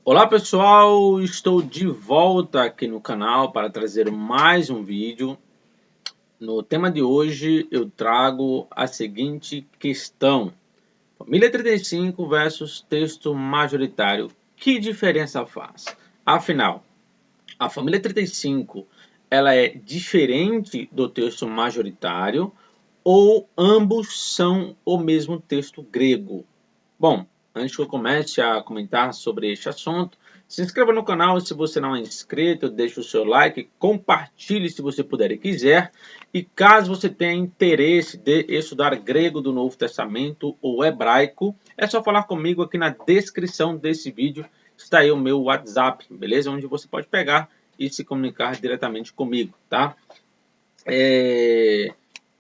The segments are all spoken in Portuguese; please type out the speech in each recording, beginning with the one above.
Olá pessoal, estou de volta aqui no canal para trazer mais um vídeo. No tema de hoje eu trago a seguinte questão: família 35 versus texto majoritário. Que diferença faz? Afinal, a família 35 ela é diferente do texto majoritário ou ambos são o mesmo texto grego? Bom, antes que eu comece a comentar sobre este assunto, se inscreva no canal se você não é inscrito, deixe o seu like, compartilhe se você puder e quiser. E caso você tenha interesse de estudar grego do Novo Testamento ou hebraico, é só falar comigo aqui na descrição desse vídeo. Está aí o meu WhatsApp, beleza? Onde você pode pegar e se comunicar diretamente comigo, tá?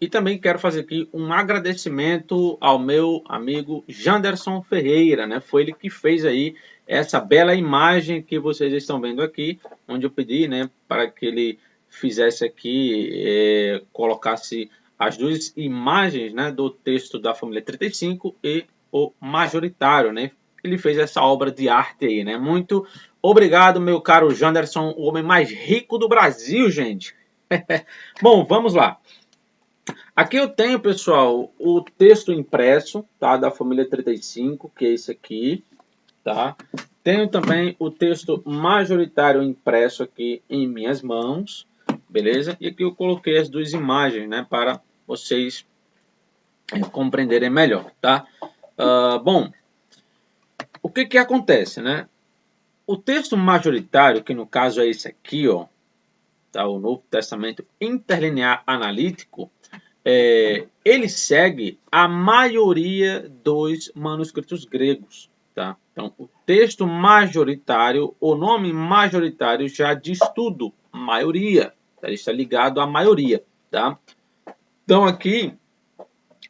E também quero fazer aqui um agradecimento ao meu amigo Janderson Ferreira, né? Foi ele que fez aí essa bela imagem que vocês estão vendo aqui, onde eu pedi, né, para que ele fizesse aqui, colocasse as duas imagens, né, do texto da família 35 e o majoritário, né? Ele fez essa obra de arte aí, né? Muito obrigado, meu caro Janderson, o homem mais rico do Brasil, gente. Bom, vamos lá. Aqui eu tenho, pessoal, o texto impresso, tá, da família 35, que é esse aqui, tá? Tenho também o texto majoritário impresso aqui em minhas mãos, beleza? E aqui eu coloquei as duas imagens, né, para vocês compreenderem melhor, tá? Bom, o que que acontece, né? O texto majoritário, que no caso é esse aqui, ó, tá? O Novo Testamento Interlinear Analítico, ele segue a maioria dos manuscritos gregos. Tá? Então, o texto majoritário, o nome majoritário já diz tudo, maioria. Tá? Ele está ligado à maioria. Tá? Então, aqui,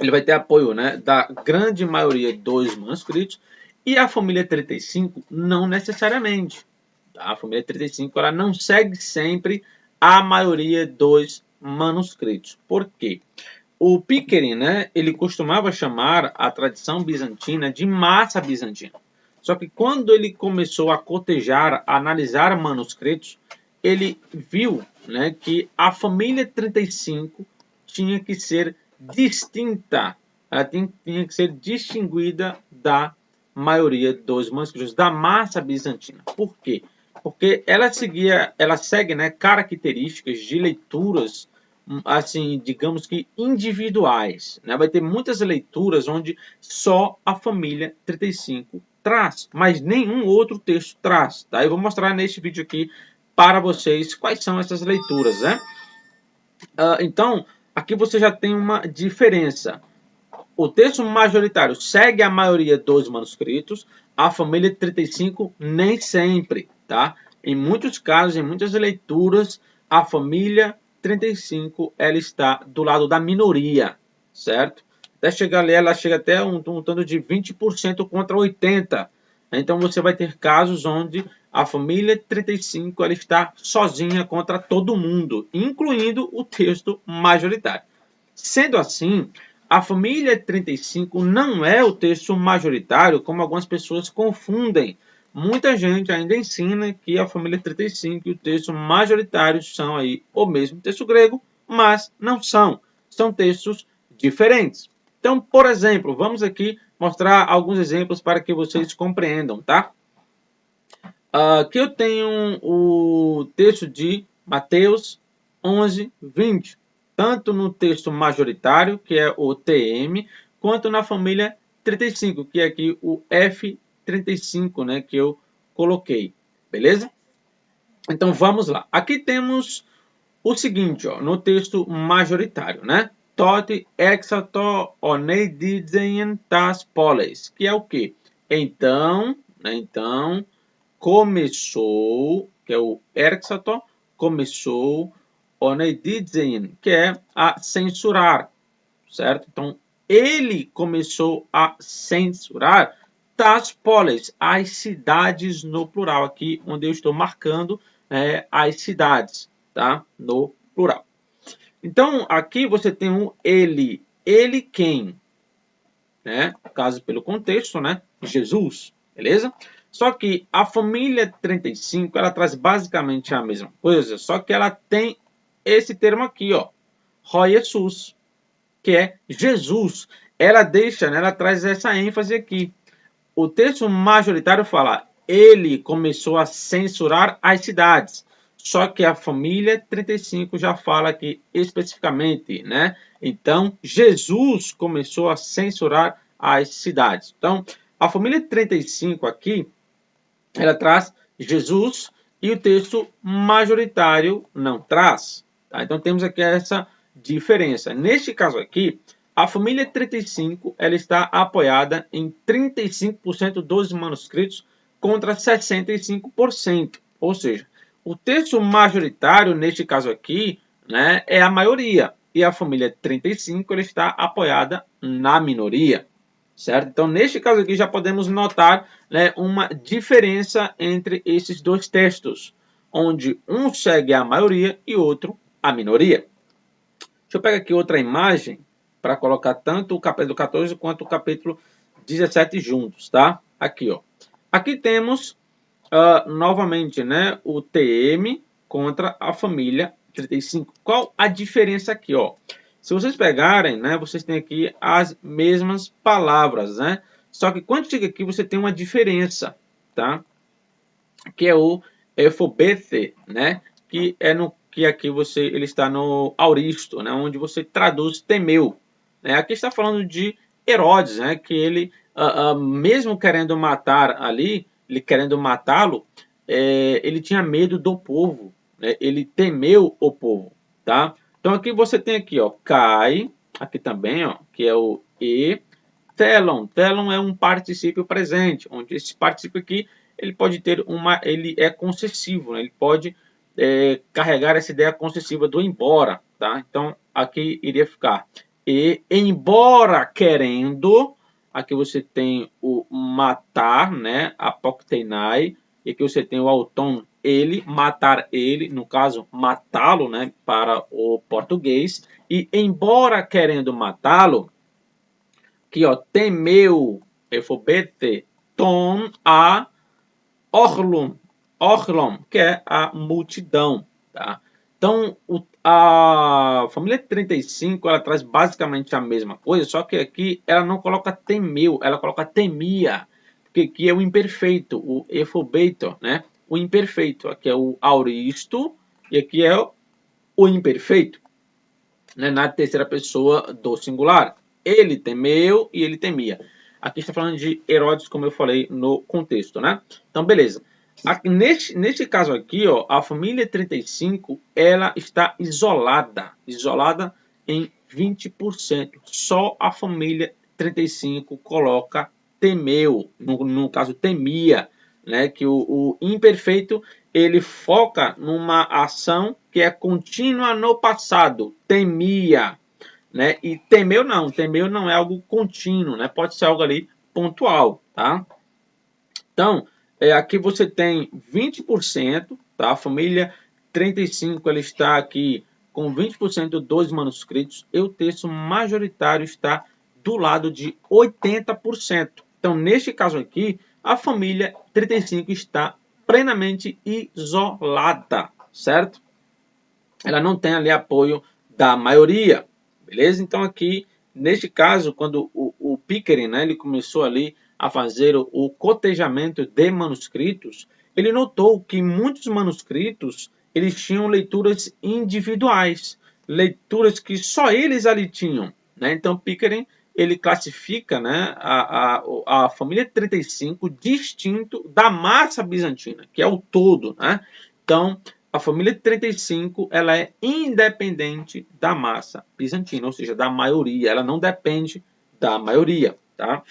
ele vai ter apoio, né, da grande maioria dos manuscritos, e a família 35 não necessariamente. Tá? A família 35 ela não segue sempre a maioria dos manuscritos. Por quê? O Pickering, né, ele costumava chamar a tradição bizantina de massa bizantina. Só que quando ele começou a cotejar, a analisar manuscritos, ele viu, né, que a família 35 tinha que ser distinta, ela tinha que ser distinguida da maioria dos manuscritos, da massa bizantina. Por quê? Porque ela segue, né, características de leituras, assim, digamos que individuais, né? Vai ter muitas leituras onde só a família 35 traz, mas nenhum outro texto traz, tá? Eu vou mostrar neste vídeo aqui para vocês quais são essas leituras, né? Então, aqui você já tem uma diferença. O texto majoritário segue a maioria dos manuscritos, a família 35 nem sempre, tá? Em muitos casos, em muitas leituras, a família 35 ela está do lado da minoria, certo? Até chegar ali, ela chega até um tanto de 20% contra 80%. Então você vai ter casos onde a família 35 ela está sozinha contra todo mundo, incluindo o texto majoritário. Sendo assim, a família 35 não é o texto majoritário, como algumas pessoas confundem. Muita gente ainda ensina que a família 35 e o texto majoritário são aí o mesmo texto grego, mas não são. São textos diferentes. Então, por exemplo, vamos aqui mostrar alguns exemplos para que vocês compreendam, tá? Aqui eu tenho o texto de Mateus 11, 20. Tanto no texto majoritário, que é o TM, quanto na família 35, que é aqui o F35, né, que eu coloquei. Beleza? Então vamos lá. Aqui temos o seguinte, ó, no texto majoritário, né? Tot exato oneidizen tas polis, que é o quê? Então, né, então começou, que é o exato, começou oneidizen, que é a censurar, certo? Então, ele começou a censurar tas polis, as cidades no plural, aqui onde eu estou marcando as cidades, tá? No plural. Então, aqui você tem um ele. Ele quem? Né? No caso, pelo contexto, né? Jesus, beleza? Só que a família 35, ela traz basicamente a mesma coisa, só que ela tem esse termo aqui, ó, Ró Jesus, que é Jesus. Ela deixa, né, ela traz essa ênfase aqui. O texto majoritário fala, ele começou a censurar as cidades. Só que a família 35 já fala aqui especificamente, né? Então, Jesus começou a censurar as cidades. Então, a família 35 aqui, ela traz Jesus e o texto majoritário não traz. Tá? Então, temos aqui essa diferença. Neste caso aqui, a família 35 ela está apoiada em 35% dos manuscritos contra 65%. Ou seja, o texto majoritário, neste caso aqui, né, é a maioria. E a família 35 ela está apoiada na minoria. Certo? Então, neste caso aqui, já podemos notar, né, uma diferença entre esses dois textos, onde um segue a maioria e outro a minoria. Deixa eu pegar aqui outra imagem para colocar tanto o capítulo 14 quanto o capítulo 17 juntos, tá? Aqui, ó. Aqui temos novamente, né, o TM contra a família 35. Qual a diferença aqui, ó? Se vocês pegarem, né, vocês têm aqui as mesmas palavras, né? Só que quando chega aqui, você tem uma diferença, tá? Que é o efobete, né? Que é no que aqui ele está no auristo, né? Onde você traduz temeu. Né? Aqui está falando de Herodes, né? Que ele, mesmo querendo matar ali, ele querendo matá-lo, ele tinha medo do povo, né? Ele temeu o povo, tá? Então aqui você tem aqui, ó, Kai, aqui também, ó, que é o e telon. Telon é um particípio presente, onde esse particípio aqui ele pode ter ele é concessivo, né? Ele pode carregar essa ideia concessiva do embora, tá? Então aqui iria ficar e embora querendo, aqui você tem o matar, né? Apokteinai, e aqui você tem o auton ele, matar ele, no caso matá-lo, né? Para o português, e embora querendo matá-lo, que ó, temeu, efobete, ton a Orlom, que é a multidão. Tá? Então, a família 35 ela traz basicamente a mesma coisa, só que aqui ela não coloca temeu, ela coloca temia, porque aqui é o imperfeito, o efobeito, né? O imperfeito, aqui é o auristo e aqui é o imperfeito, né? Na terceira pessoa do singular. Ele temeu e ele temia. Aqui está falando de Herodes, como eu falei no contexto, né? Então, beleza. Aqui, neste caso aqui, ó, a família 35, ela está isolada em 20%. Só a família 35 coloca temeu, no caso temia, né? Que o imperfeito ele foca numa ação que é contínua no passado, temia, né? E temeu não é algo contínuo, né? Pode ser algo ali pontual, tá? Então, aqui você tem 20%, tá? A família 35 ela está aqui com 20% dos manuscritos e o texto majoritário está do lado de 80%. Então, neste caso aqui, a família 35 está plenamente isolada, certo? Ela não tem ali apoio da maioria, beleza? Então aqui, neste caso, quando o Pickering, né, ele começou ali a fazer o cotejamento de manuscritos, ele notou que muitos manuscritos eles tinham leituras individuais, leituras que só eles ali tinham, né? Então Pickering ele classifica, né, a família 35 distinto da massa bizantina, que é o todo, né? Então a família 35 ela é independente da massa bizantina, ou seja, da maioria. Ela não depende da maioria, tá?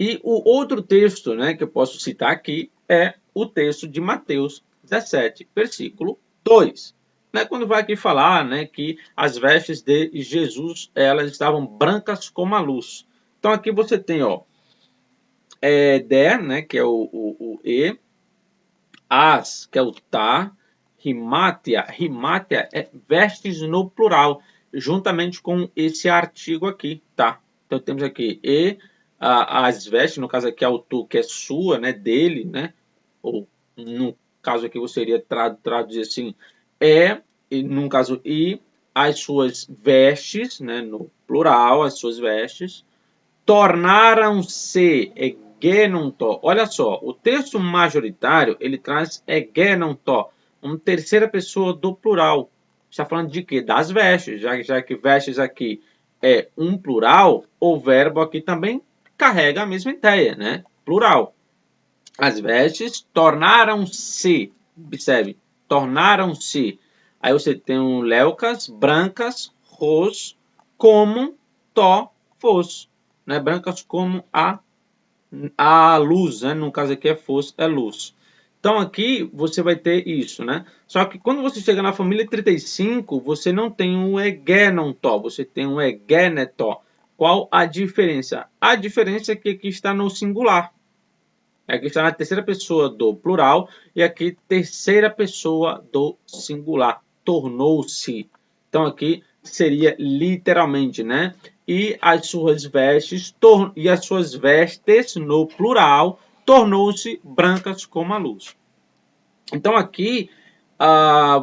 E o outro texto, né, que eu posso citar aqui é o texto de Mateus 17, versículo 2. Né, quando vai aqui falar, né, que as vestes de Jesus elas estavam brancas como a luz. Então aqui você tem, ó, der, né, que é o e, as, que é o tá, rimátia é vestes no plural, juntamente com esse artigo aqui, tá? Então temos aqui as vestes, no caso aqui, autor, que é sua, né, dele, né, ou no caso aqui você iria traduzir assim, e no caso, e as suas vestes, né, no plural, as suas vestes, tornaram-se egenonto. Olha só, o texto majoritário, ele traz egenonto, uma terceira pessoa do plural. Está falando de quê? Das vestes, já que vestes aqui é um plural, o verbo aqui também carrega a mesma ideia, né? Plural. As vestes tornaram-se, observe, tornaram-se. Aí você tem um leucas, brancas, ros, como, to, fos. Né? Brancas como a luz, né? No caso aqui é fos, é luz. Então aqui você vai ter isso, né? Só que quando você chega na família 35, você não tem um egenonto, você tem um egeneto. Qual a diferença? A diferença é que aqui está no singular. Aqui está na terceira pessoa do plural e aqui terceira pessoa do singular. Tornou-se. Então aqui seria literalmente, né? E as suas vestes no plural tornou-se brancas como a luz. Então aqui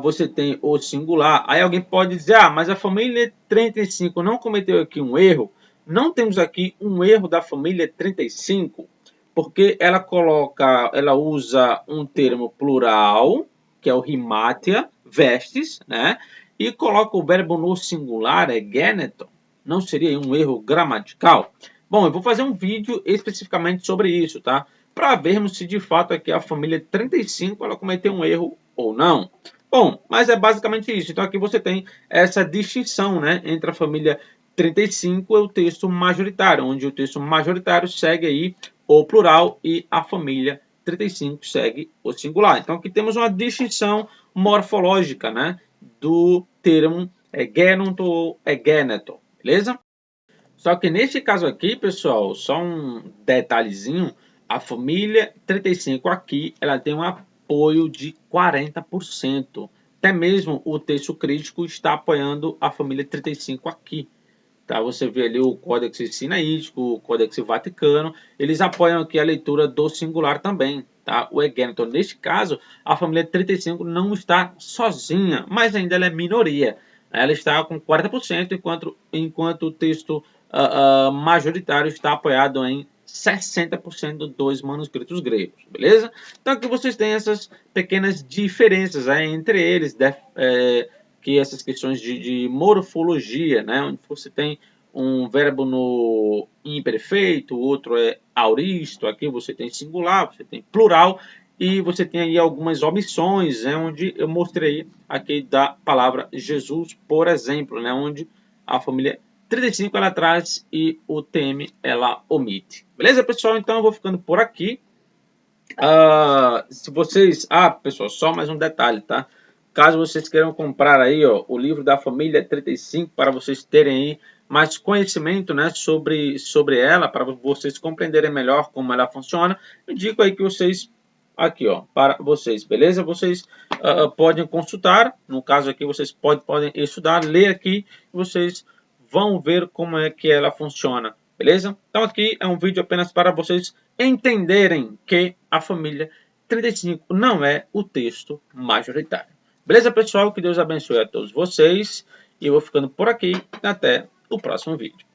você tem o singular. Aí alguém pode dizer, mas a família 35 não cometeu aqui um erro. Não temos aqui um erro da família 35, porque ela usa um termo plural, que é o rimátia, vestes, né? E coloca o verbo no singular, egeneto. Não seria um erro gramatical? Bom, eu vou fazer um vídeo especificamente sobre isso, tá? Para vermos se de fato aqui a família 35 ela cometeu um erro ou não. Bom, mas é basicamente isso. Então aqui você tem essa distinção, né, entre a família 35 e o texto majoritário, onde o texto majoritário segue aí o plural e a família 35 segue o singular. Então aqui temos uma distinção morfológica, né, do termo egenonto ou egeneto, beleza? Só que neste caso aqui, pessoal, só um detalhezinho, a família 35 aqui, ela tem um apoio de 40%. Até mesmo o texto crítico está apoiando a família 35 aqui. Tá? Você vê ali o Códex Sinaítico, o Códex Vaticano, eles apoiam aqui a leitura do singular também. Tá? O Egeneto, neste caso, a família 35 não está sozinha, mas ainda ela é minoria. Ela está com 40%, enquanto o texto majoritário está apoiado em 60% dos manuscritos gregos, beleza? Então aqui vocês têm essas pequenas diferenças entre eles, que essas questões de morfologia, né? Onde você tem um verbo no imperfeito, o outro é auristo, aqui você tem singular, você tem plural, e você tem aí algumas omissões, né? Onde eu mostrei aqui da palavra Jesus, por exemplo, né? Onde a família 35 ela traz e o TM ela omite. Beleza, pessoal? Então eu vou ficando por aqui. Se vocês... pessoal, só mais um detalhe, tá? Caso vocês queiram comprar aí, ó, o livro da família 35 para vocês terem aí mais conhecimento, né, sobre ela, para vocês compreenderem melhor como ela funciona, eu indico aí que vocês aqui, ó, para vocês, beleza? Vocês podem consultar, no caso aqui vocês podem estudar, ler aqui, e vocês vão ver como é que ela funciona, beleza? Então aqui é um vídeo apenas para vocês entenderem que a família 35 não é o texto majoritário. Beleza, pessoal? Que Deus abençoe a todos vocês. E eu vou ficando por aqui. Até o próximo vídeo.